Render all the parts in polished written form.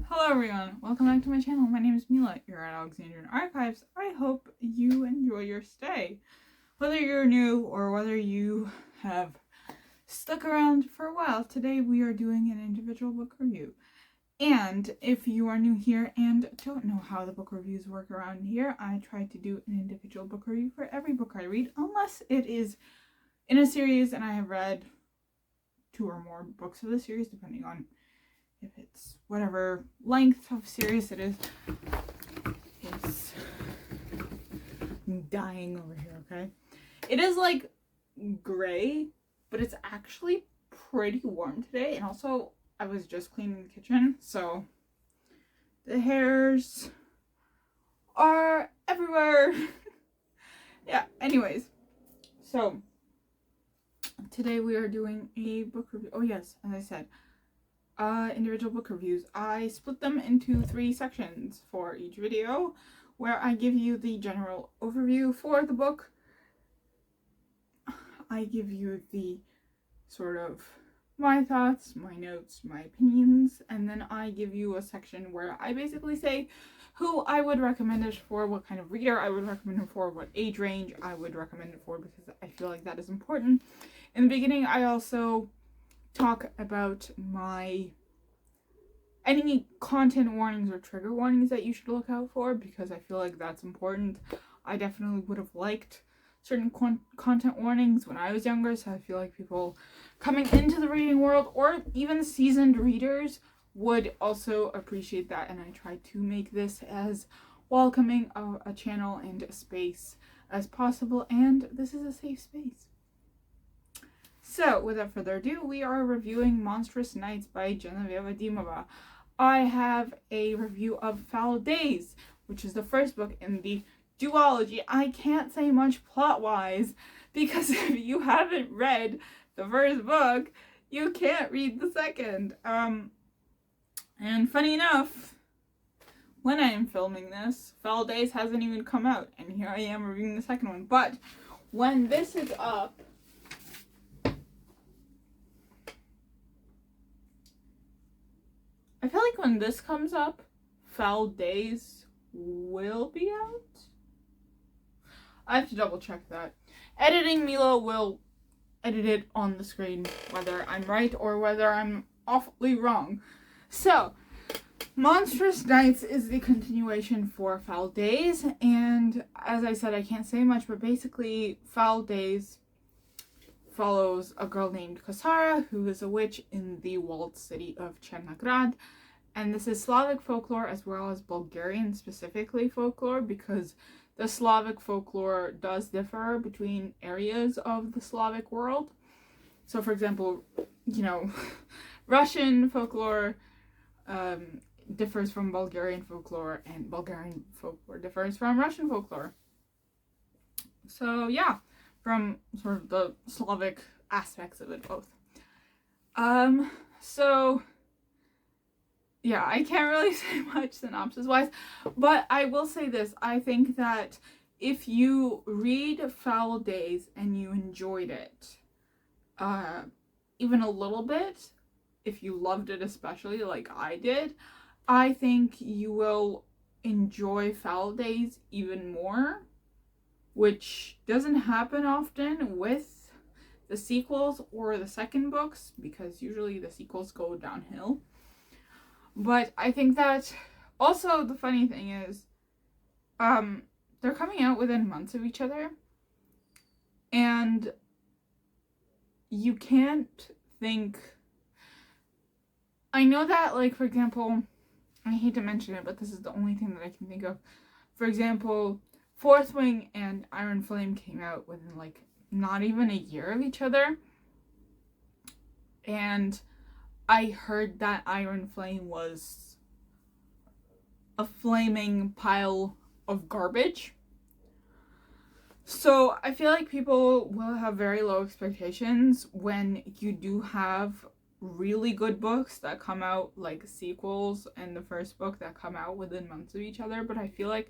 Hello everyone, welcome back to my channel. My name is Mila. You're at Alexandrian Archives. I hope you enjoy your stay. Whether you're new or whether you have stuck around for a while, today we are doing an individual book review. And if you are new here and don't know how the book reviews work around here, I try to do an individual book review for every book I read, unless it is in a series and I have read 2 or more books of the series, depending on if it's whatever length of series it is. It's dying over here, okay? It is like gray, but it's actually pretty warm today. And also, I was just cleaning the kitchen, so the hairs are everywhere. Yeah, anyways. So, today we are doing a book review. Oh yes, as I said, individual book reviews. I split them into 3 sections for each video, where I give you the general overview for the book. I give you the sort of my thoughts, my notes, my opinions, and then I give you a section where I basically say who I would recommend it for, what kind of reader I would recommend it for, what age range I would recommend it for, because I feel like that is important. In the beginning, I also talk about any content warnings or trigger warnings that you should look out for, because I feel like that's important. I definitely would have liked certain content warnings when I was younger, so I feel like people coming into the reading world or even seasoned readers would also appreciate that, and I try to make this as welcoming a channel and a space as possible, and this is a safe space. So, without further ado, we are reviewing Monstrous Nights by Genoveva Dimova. I have a review of Foul Days, which is the first book in the duology. I can't say much plot-wise, because if you haven't read the first book, you can't read the second. And funny enough, when I am filming this, Foul Days hasn't even come out, and here I am reviewing the second one. But when this is up, I feel like when this comes up, Foul Days will be out. I have to double check that. Editing Mila will edit it on the screen, whether I'm right or whether I'm awfully wrong. So, Monstrous Nights is the continuation for Foul Days, and as I said, I can't say much, but basically, Foul Days follows a girl named Kosara, who is a witch in the walled city of Chernagrad. And this is Slavic folklore as well as Bulgarian specifically folklore, because the Slavic folklore does differ between areas of the Slavic world. So, for example, Russian folklore differs from Bulgarian folklore, and Bulgarian folklore differs from Russian folklore. So, yeah, from sort of the Slavic aspects of it both. So, yeah, I can't really say much synopsis-wise, but I will say this. I think that if you read Foul Days and you enjoyed it, even a little bit, if you loved it especially like I did, I think you will enjoy Foul Days even more, which doesn't happen often with the sequels or the second books, because usually the sequels go downhill. But I think that also the funny thing is, they're coming out within months of each other, and you can't think. I know that, like, for example, I hate to mention it, but this is the only thing that I can think of. For example, Fourth Wing and Iron Flame came out within, like, not even a year of each other, and I heard that Iron Flame was a flaming pile of garbage. So I feel like people will have very low expectations when you do have really good books that come out, like sequels and the first book that come out within months of each other. But I feel like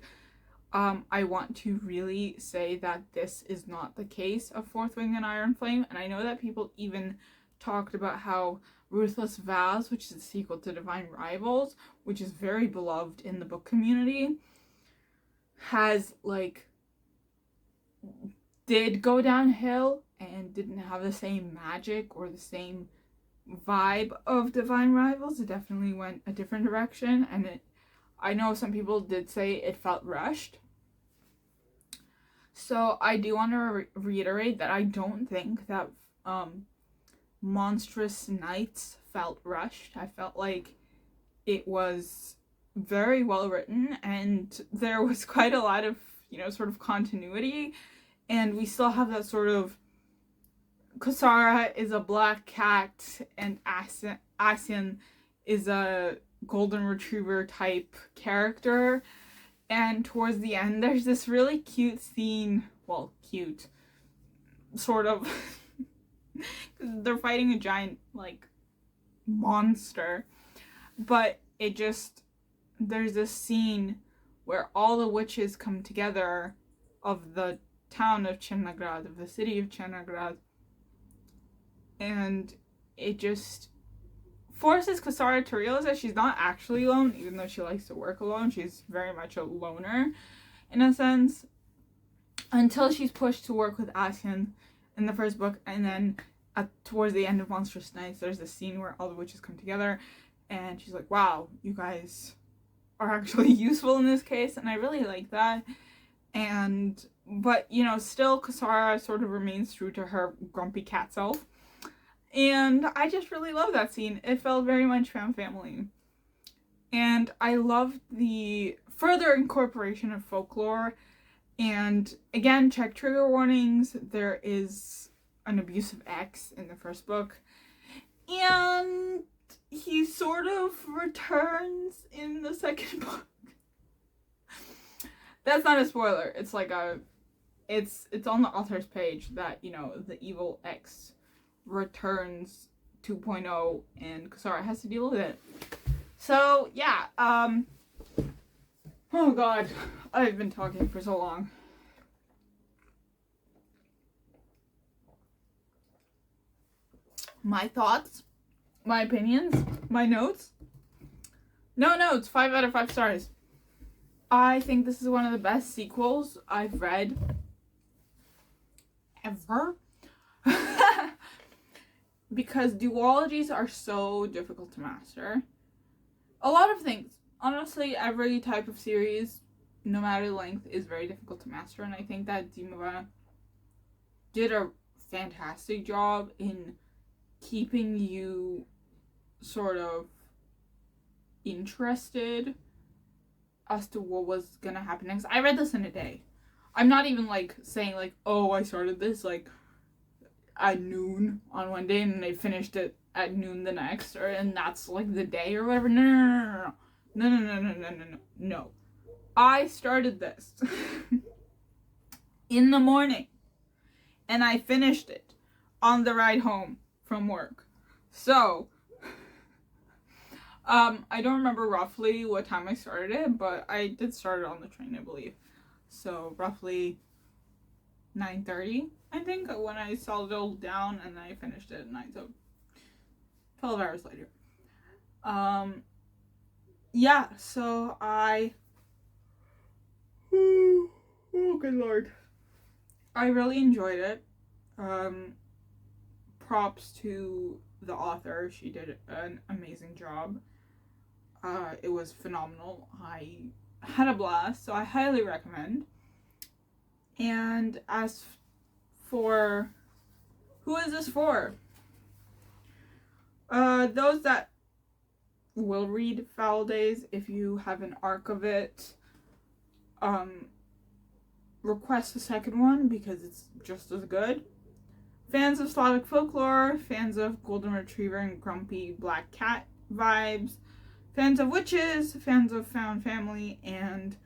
I want to really say that this is not the case of Fourth Wing and Iron Flame. And I know that people even talked about how Ruthless Vows, which is a sequel to Divine Rivals, which is very beloved in the book community, has, like, did go downhill and didn't have the same magic or the same vibe of Divine Rivals. It definitely went a different direction, and I know some people did say it felt rushed. So I do want to reiterate that I don't think that Monstrous Nights felt rushed. I felt like it was very well written, and there was quite a lot of, sort of continuity, and we still have that sort of Kasara is a black cat and Asian is a golden retriever type character, and towards the end there's this really cute scene, well, cute, sort of, they're fighting a giant, like, monster, but there's this scene where all the witches come together of the town of Chernagrad, of the city of Chernagrad, and it just forces Kasara to realize that she's not actually alone, even though she likes to work alone. She's very much a loner, in a sense, until she's pushed to work with Asien in the first book, and then towards the end of Monstrous Nights, there's this scene where all the witches come together, and she's like, wow, you guys are actually useful in this case, and I really like that. But, still Kasara sort of remains true to her grumpy cat self. And I just really love that scene. It felt very much family. And I loved the further incorporation of folklore. And again, check trigger warnings. There is an abusive ex in the first book. And he sort of returns in the second book. That's not a spoiler. It's like it's on the author's page that, the evil ex returns 2.0 and Kasara has to deal with it. So, yeah, oh god, I've been talking for so long. My thoughts, my opinions, my notes. No notes, 5 out of 5 stars. I think this is one of the best sequels I've read ever. Because duologies are so difficult to master. A lot of things. Honestly, every type of series, no matter the length, is very difficult to master. And I think that Dimova did a fantastic job in keeping you sort of interested as to what was gonna happen next. I read this in a day. I'm not even, like, saying, like, oh, I started this, like, at noon on one day and I finished it at noon the next, and that's, like, the day or whatever. No. I started this in the morning, and I finished it on the ride home from work. So, I don't remember roughly what time I started it, but I did start it on the train, I believe. So, roughly 9:30, I think, when I settled down, and I finished it at 9, so 12 hours later. Yeah, so oh, good lord. I really enjoyed it. Props to the author. She did an amazing job. It was phenomenal. I had a blast, so I highly recommend. And as for who is this for? Those that will read Foul Days, if you have an arc of it, request the second one because it's just as good. Fans of Slavic folklore, fans of golden retriever and grumpy black cat vibes, fans of witches, fans of found family, and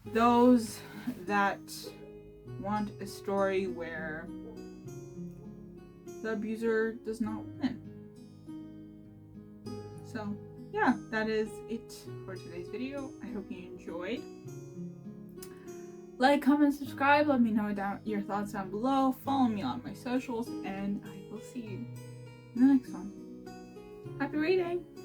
those that want a story where the abuser does not win. So, yeah, that is it for today's video. I hope you enjoyed. Like, comment, subscribe. Let me know your thoughts down below. Follow me on my socials, and I will see you in the next one. Happy reading!